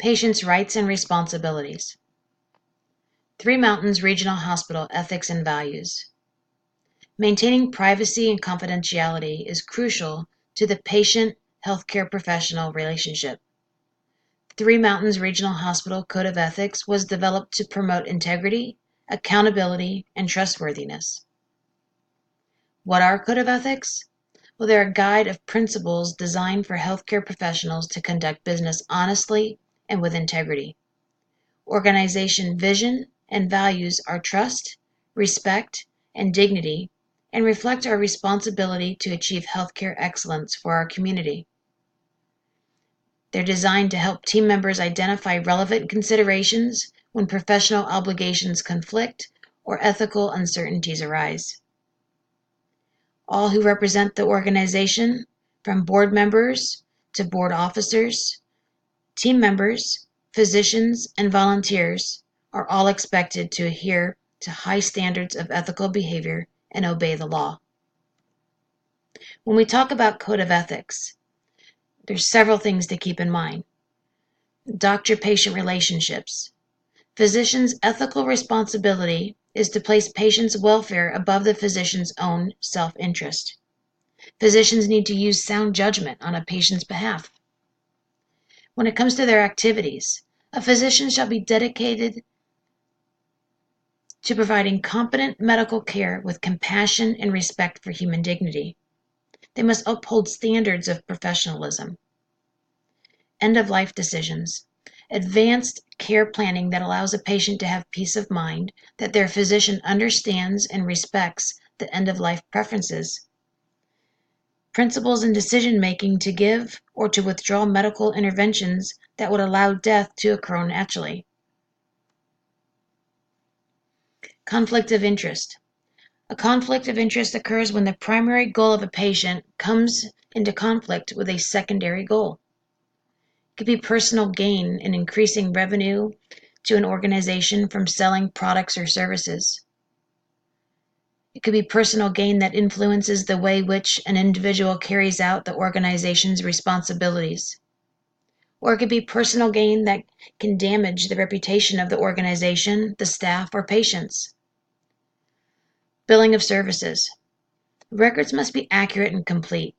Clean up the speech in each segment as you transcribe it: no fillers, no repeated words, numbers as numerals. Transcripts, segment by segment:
Patients' rights and responsibilities. Three Mountains Regional Hospital ethics and values. Maintaining privacy and confidentiality is crucial to the patient-healthcare professional relationship. Three Mountains Regional Hospital Code of Ethics was developed to promote integrity, accountability, and trustworthiness. What are Code of Ethics? Well, they're a guide of principles designed for healthcare professionals to conduct business honestly and with integrity. Organization vision and values are trust, respect, and dignity, and reflect our responsibility to achieve healthcare excellence for our community. They're designed to help team members identify relevant considerations when professional obligations conflict or ethical uncertainties arise. All who represent the organization, from board members to board officers, team members, physicians, and volunteers, are all expected to adhere to high standards of ethical behavior and obey the law. When we talk about Code of Ethics, there's several things to keep in mind. Doctor-patient relationships. Physicians' ethical responsibility is to place patients' welfare above the physician's own self-interest. Physicians need to use sound judgment on a patient's behalf. When it comes to their activities, a physician shall be dedicated to providing competent medical care with compassion and respect for human dignity. They must uphold standards of professionalism. End-of-life decisions. Advanced care planning that allows a patient to have peace of mind that their physician understands and respects the end-of-life preferences. Principles in decision-making to give or to withdraw medical interventions that would allow death to occur naturally. Conflict of interest. A conflict of interest occurs when the primary goal of a patient comes into conflict with a secondary goal. It could be personal gain in increasing revenue to an organization from selling products or services. It could be personal gain that influences the way which an individual carries out the organization's responsibilities. Or it could be personal gain that can damage the reputation of the organization, the staff, or patients. Billing of services. Records must be accurate and complete.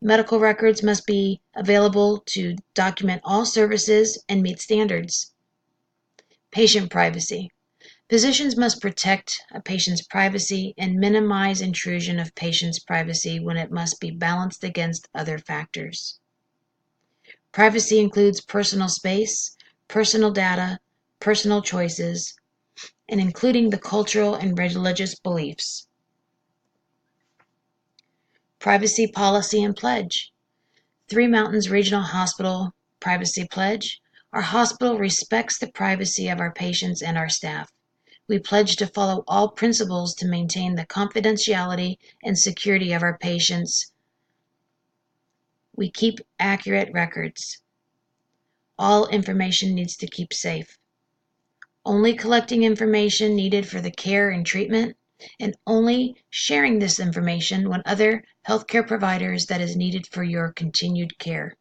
Medical records must be available to document all services and meet standards. Patient privacy. Physicians must protect a patient's privacy and minimize intrusion of patient's privacy when it must be balanced against other factors. Privacy includes personal space, personal data, personal choices, and including the cultural and religious beliefs. Privacy policy and pledge. Three Mountains Regional Hospital Privacy Pledge. Our hospital respects the privacy of our patients and our staff. We pledge to follow all principles to maintain the confidentiality and security of our patients. We keep accurate records. All information needs to keep safe. Only collecting information needed for the care and treatment, and only sharing this information when other healthcare providers that is needed for your continued care.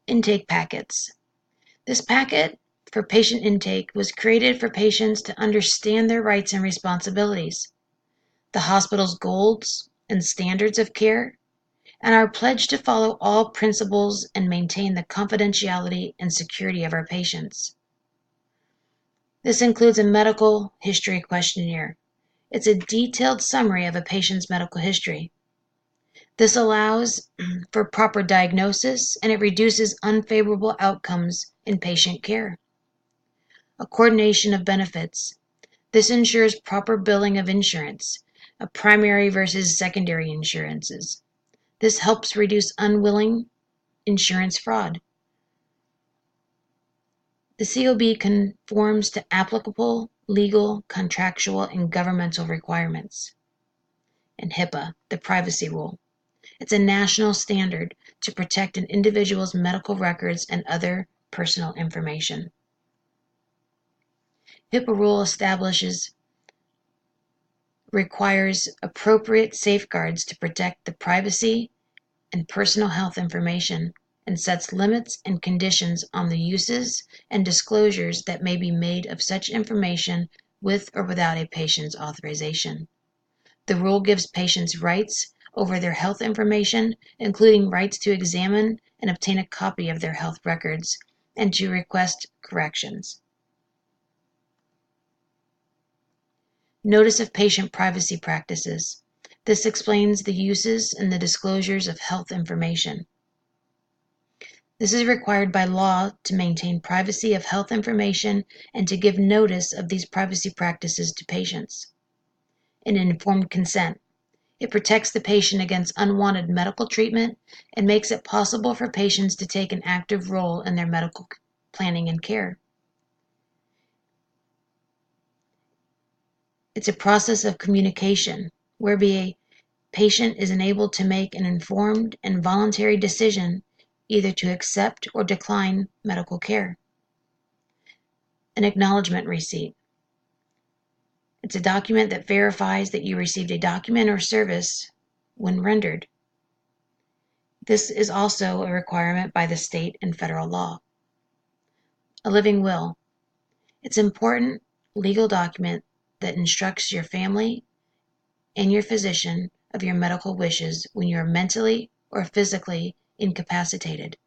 Intake packets. This packet for patient intake was created for patients to understand their rights and responsibilities, the hospital's goals and standards of care, and our pledge to follow all principles and maintain the confidentiality and security of our patients. This includes a medical history questionnaire. It's a detailed summary of a patient's medical history. This allows for proper diagnosis and it reduces unfavorable outcomes in patient care. A coordination of benefits. This ensures proper billing of insurance, a primary versus secondary insurances. This helps reduce unwilling insurance fraud. The COB conforms to applicable legal, contractual, and governmental requirements. And HIPAA, the privacy rule. It's a national standard to protect an individual's medical records and other personal information. HIPAA rule requires appropriate safeguards to protect the privacy and personal health information and sets limits and conditions on the uses and disclosures that may be made of such information with or without a patient's authorization. The rule gives patients rights over their health information, including rights to examine and obtain a copy of their health records and to request corrections. Notice of patient privacy practices. This explains the uses and the disclosures of health information. This is required by law to maintain privacy of health information and to give notice of these privacy practices to patients. An informed consent. It protects the patient against unwanted medical treatment and makes it possible for patients to take an active role in their medical planning and care. It's a process of communication whereby a patient is enabled to make an informed and voluntary decision either to accept or decline medical care. An acknowledgement receipt. It's a document that verifies that you received a document or service when rendered. This is also a requirement by the state and federal law. A living will. It's an important legal document that instructs your family and your physician of your medical wishes when you are mentally or physically incapacitated.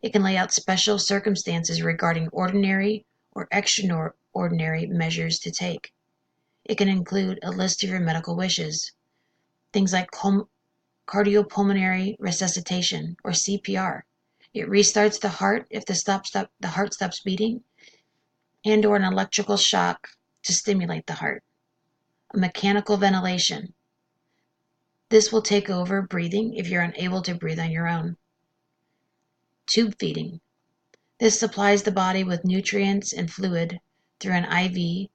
It can lay out special circumstances regarding ordinary or extraordinary measures to take. It can include a list of your medical wishes, things like cardiopulmonary resuscitation or CPR. It restarts the heart if the heart stops beating, and or an electrical shock to stimulate the heart. A mechanical ventilation. This will take over breathing if you're unable to breathe on your own. Tube feeding. This supplies the body with nutrients and fluid through an IV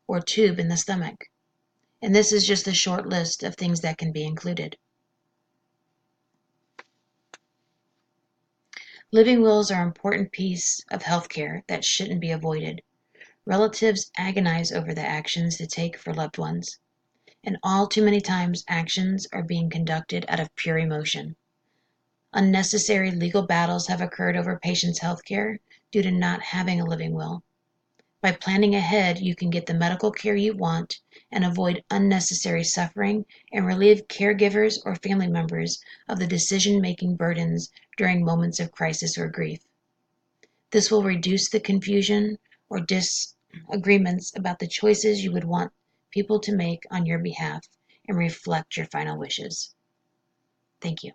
or tube in the stomach. And this is just a short list of things that can be included. Living wills are an important piece of healthcare that shouldn't be avoided. Relatives agonize over the actions to take for loved ones, and all too many times actions are being conducted out of pure emotion. Unnecessary legal battles have occurred over patients' healthcare due to not having a living will. By planning ahead, you can get the medical care you want and avoid unnecessary suffering and relieve caregivers or family members of the decision-making burdens during moments of crisis or grief. This will reduce the confusion or disagreements about the choices you would want people to make on your behalf and reflect your final wishes. Thank you.